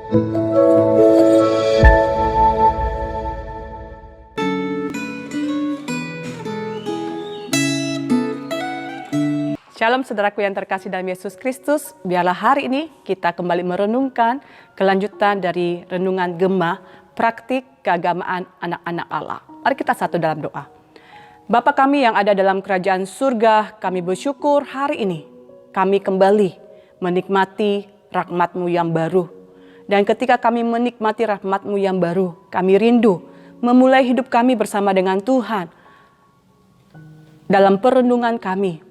Shalom saudaraku yang terkasih dalam Yesus Kristus, biarlah hari ini kita kembali merenungkan kelanjutan dari renungan Gema, praktik keagamaan anak-anak Allah. Mari kita satu dalam doa. Bapa kami yang ada dalam kerajaan surga, kami bersyukur hari ini kami kembali menikmati rahmat-Mu yang baru. Dan ketika kami menikmati rahmat-Mu yang baru, kami rindu memulai hidup kami bersama dengan Tuhan. Dalam perenungan kami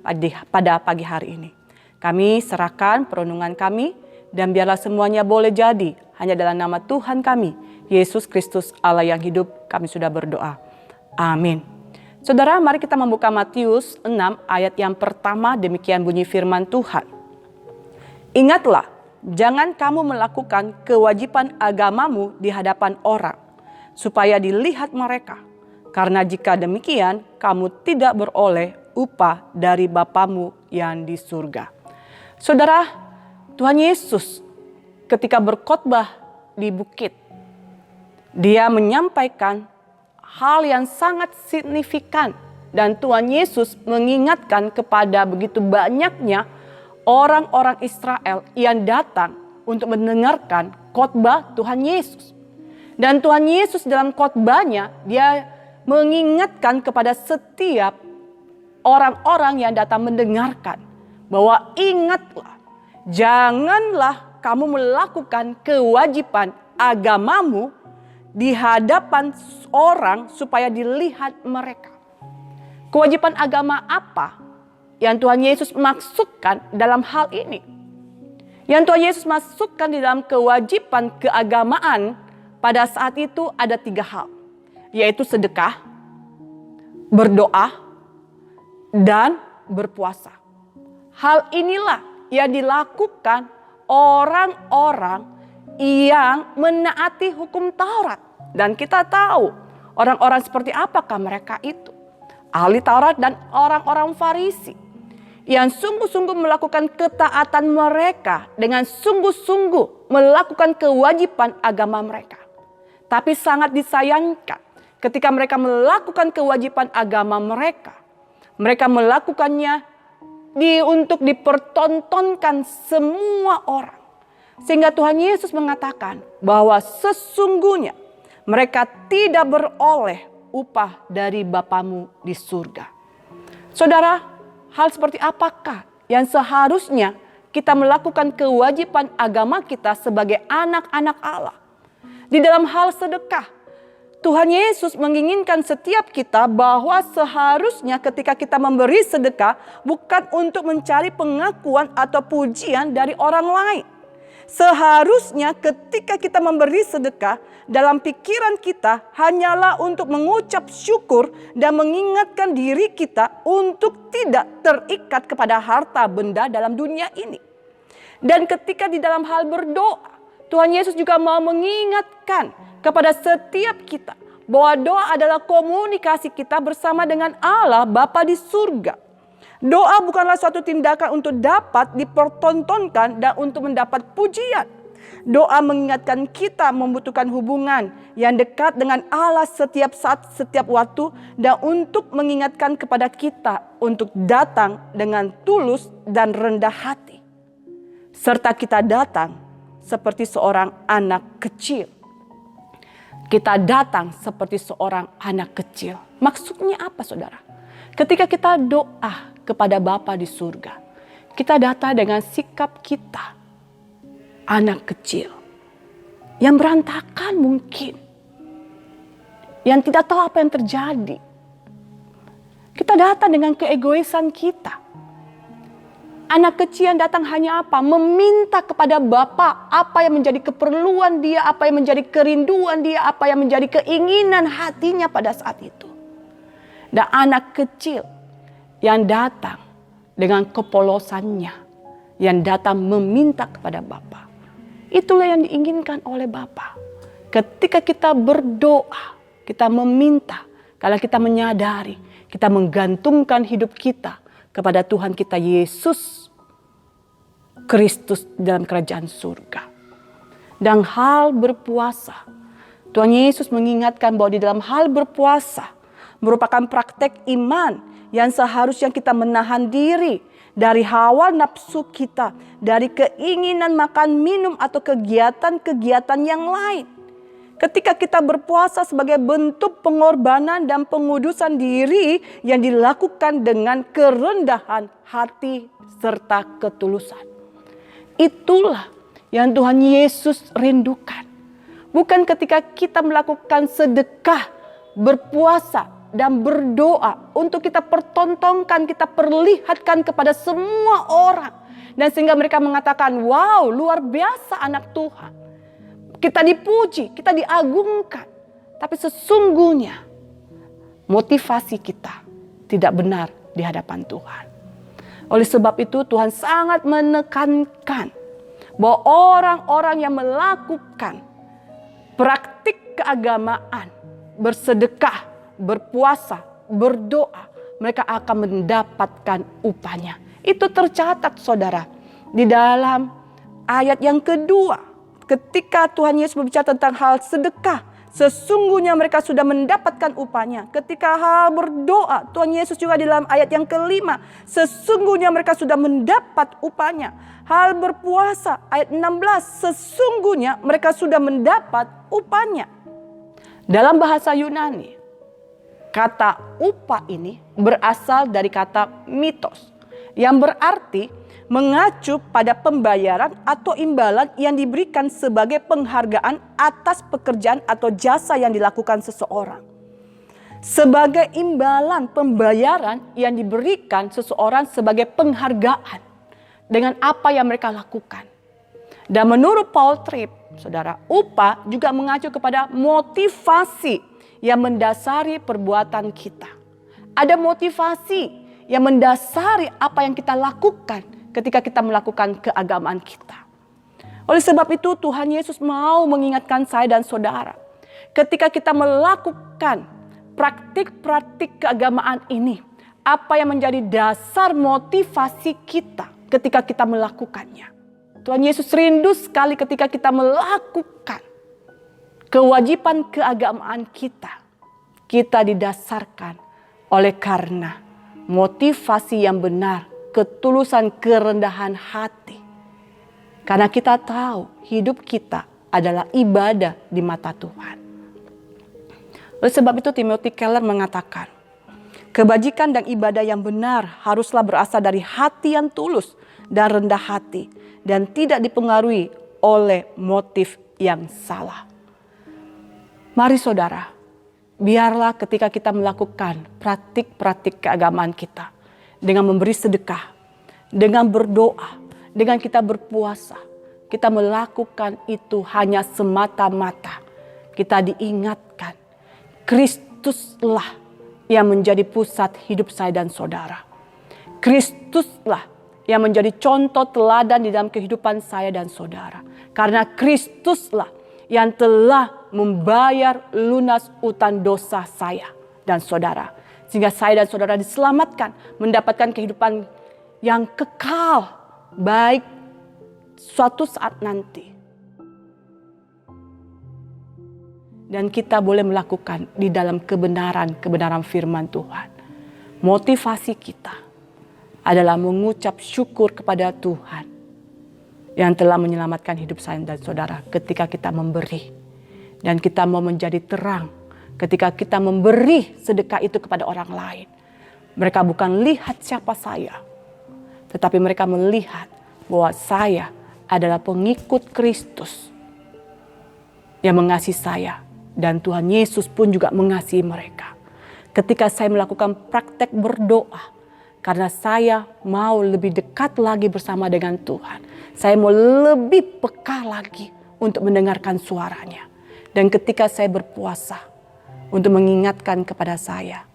pada pagi hari ini, kami serahkan perenungan kami dan biarlah semuanya boleh jadi hanya dalam nama Tuhan kami, Yesus Kristus Allah yang hidup, kami sudah berdoa. Amin. Saudara, mari kita membuka Matius 6 ayat yang pertama, demikian bunyi firman Tuhan. Ingatlah, jangan kamu melakukan kewajiban agamamu di hadapan orang, supaya dilihat mereka. Karena jika demikian, kamu tidak beroleh upah dari Bapamu yang di surga. Saudara, Tuhan Yesus ketika berkhotbah di bukit, Dia menyampaikan hal yang sangat signifikan. Dan Tuhan Yesus mengingatkan kepada begitu banyaknya orang-orang Israel yang datang untuk mendengarkan khotbah Tuhan Yesus. Dan Tuhan Yesus dalam khotbahnya, Dia mengingatkan kepada setiap orang-orang yang datang mendengarkan bahwa ingatlah, janganlah kamu melakukan kewajiban agamamu di hadapan orang supaya dilihat mereka. Kewajiban agama apa yang Tuhan Yesus maksudkan dalam hal ini? Yang Tuhan Yesus masukkan di dalam kewajiban keagamaan pada saat itu ada 3 hal. Yaitu sedekah, berdoa, dan berpuasa. Hal inilah yang dilakukan orang-orang yang menaati hukum Taurat. Dan kita tahu orang-orang seperti apakah mereka itu. Ahli Taurat dan orang-orang Farisi. Yang sungguh-sungguh melakukan ketaatan mereka dengan sungguh-sungguh melakukan kewajiban agama mereka. Tapi sangat disayangkan. Ketika mereka melakukan kewajiban agama mereka melakukannya untuk dipertontonkan semua orang. Sehingga Tuhan Yesus mengatakan bahwa sesungguhnya mereka tidak beroleh upah dari Bapamu di surga. Saudara, hal seperti apakah yang seharusnya kita melakukan kewajiban agama kita sebagai anak-anak Allah? Di dalam hal sedekah, Tuhan Yesus menginginkan setiap kita bahwa seharusnya ketika kita memberi sedekah bukan untuk mencari pengakuan atau pujian dari orang lain. Seharusnya ketika kita memberi sedekah, dalam pikiran kita hanyalah untuk mengucap syukur dan mengingatkan diri kita untuk tidak terikat kepada harta benda dalam dunia ini. Dan ketika di dalam hal berdoa, Tuhan Yesus juga mau mengingatkan kepada setiap kita bahwa doa adalah komunikasi kita bersama dengan Allah Bapa di surga. Doa bukanlah suatu tindakan untuk dapat dipertontonkan dan untuk mendapat pujian. Doa mengingatkan kita membutuhkan hubungan yang dekat dengan Allah setiap saat, setiap waktu, dan untuk mengingatkan kepada kita untuk datang dengan tulus dan rendah hati. Serta kita datang seperti seorang anak kecil. Kita datang seperti seorang anak kecil. Maksudnya apa, saudara? Ketika kita doa kepada Bapa di surga, kita datang dengan sikap kita anak kecil yang berantakan mungkin, yang tidak tahu apa yang terjadi. Kita datang dengan keegoisan kita. Anak kecil yang datang hanya apa? Meminta kepada Bapa apa yang menjadi keperluan dia, apa yang menjadi kerinduan dia, apa yang menjadi keinginan hatinya pada saat itu. Dan anak kecil yang datang dengan kepolosannya, yang datang meminta kepada Bapa. Itulah yang diinginkan oleh Bapa. Ketika kita berdoa, kita meminta, kalau kita menyadari, kita menggantungkan hidup kita kepada Tuhan kita Yesus Kristus dalam kerajaan surga. dan hal berpuasa. Tuhan Yesus mengingatkan bahwa di dalam hal berpuasa merupakan praktek iman yang seharusnya kita menahan diri dari hawa nafsu kita, dari keinginan makan minum atau kegiatan-kegiatan yang lain. Ketika kita berpuasa sebagai bentuk pengorbanan dan pengudusan diri yang dilakukan dengan kerendahan hati serta ketulusan. Itulah yang Tuhan Yesus rindukan. Bukan ketika kita melakukan sedekah, berpuasa, dan berdoa untuk kita pertontonkan, kita perlihatkan kepada semua orang. Dan sehingga mereka mengatakan, wow, luar biasa anak Tuhan. Kita dipuji, kita diagungkan. Tapi sesungguhnya motivasi kita tidak benar di hadapan Tuhan. Oleh sebab itu Tuhan sangat menekankan bahwa orang-orang yang melakukan praktik keagamaan, bersedekah, berpuasa, berdoa, mereka akan mendapatkan upahnya. Itu tercatat saudara di dalam ayat yang kedua. Ketika Tuhan Yesus berbicara tentang hal sedekah, sesungguhnya mereka sudah mendapatkan upahnya. Ketika hal berdoa, Tuhan Yesus juga di dalam ayat yang kelima, sesungguhnya mereka sudah mendapat upahnya. Hal berpuasa, ayat 16, sesungguhnya mereka sudah mendapat upahnya. Dalam bahasa Yunani, kata upah ini berasal dari kata mitos, yang berarti mengacu pada pembayaran atau imbalan yang diberikan sebagai penghargaan atas pekerjaan atau jasa yang dilakukan seseorang. Sebagai imbalan pembayaran yang diberikan seseorang sebagai penghargaan dengan apa yang mereka lakukan. Dan menurut Paul Tripp, saudara, upah juga mengacu kepada motivasi yang mendasari perbuatan kita. Ada motivasi yang mendasari apa yang kita lakukan ketika kita melakukan keagamaan kita. Oleh sebab itu Tuhan Yesus mau mengingatkan saya dan saudara. Ketika kita melakukan praktik-praktik keagamaan ini, apa yang menjadi dasar motivasi kita ketika kita melakukannya. Tuhan Yesus rindu sekali ketika kita melakukan kewajiban keagamaan kita. Kita didasarkan oleh karena motivasi yang benar, ketulusan kerendahan hati. Karena kita tahu hidup kita adalah ibadah di mata Tuhan. Oleh sebab itu Timothy Keller mengatakan, kebajikan dan ibadah yang benar haruslah berasal dari hati yang tulus dan rendah hati dan tidak dipengaruhi oleh motif yang salah. Mari saudara, biarlah ketika kita melakukan praktik-praktik keagamaan kita dengan memberi sedekah, dengan berdoa, dengan kita berpuasa, kita melakukan itu hanya semata-mata kita diingatkan Kristuslah yang menjadi pusat hidup saya dan saudara. Kristuslah yang menjadi contoh teladan di dalam kehidupan saya dan saudara. Karena Kristuslah yang telah membayar lunas utang dosa saya dan saudara. Sehingga saya dan saudara diselamatkan, mendapatkan kehidupan yang kekal, baik suatu saat nanti. Dan kita boleh melakukan di dalam kebenaran firman Tuhan. Motivasi kita adalah mengucap syukur kepada Tuhan yang telah menyelamatkan hidup saya dan saudara ketika kita memberi. Dan kita mau menjadi terang ketika kita memberi sedekah itu kepada orang lain. Mereka bukan lihat siapa saya, tetapi mereka melihat bahwa saya adalah pengikut Kristus yang mengasihi saya. Dan Tuhan Yesus pun juga mengasihi mereka. Ketika saya melakukan praktek berdoa, karena saya mau lebih dekat lagi bersama dengan Tuhan. Saya mau lebih peka lagi untuk mendengarkan suaranya. Dan ketika saya berpuasa untuk mengingatkan kepada saya,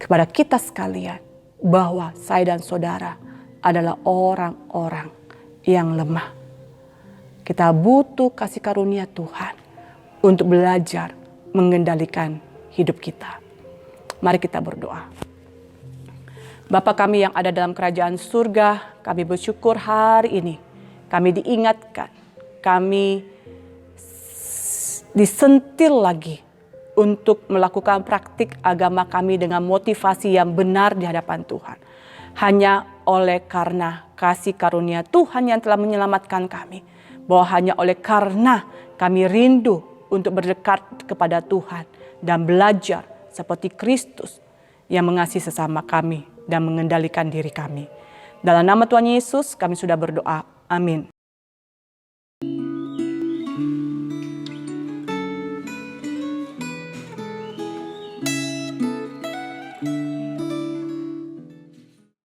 kepada kita sekalian, bahwa saya dan saudara adalah orang-orang yang lemah. Kita butuh kasih karunia Tuhan untuk belajar mengendalikan hidup kita. Mari kita berdoa. Bapa kami yang ada dalam kerajaan surga, kami bersyukur hari ini kami diingatkan, kami disentil lagi untuk melakukan praktik agama kami dengan motivasi yang benar di hadapan Tuhan. Hanya oleh karena kasih karunia Tuhan yang telah menyelamatkan kami. Bahwa hanya oleh karena kami rindu untuk berdekat kepada Tuhan dan belajar seperti Kristus yang mengasihi sesama kami dan mengendalikan diri kami. Dalam nama Tuhan Yesus kami sudah berdoa. Amin.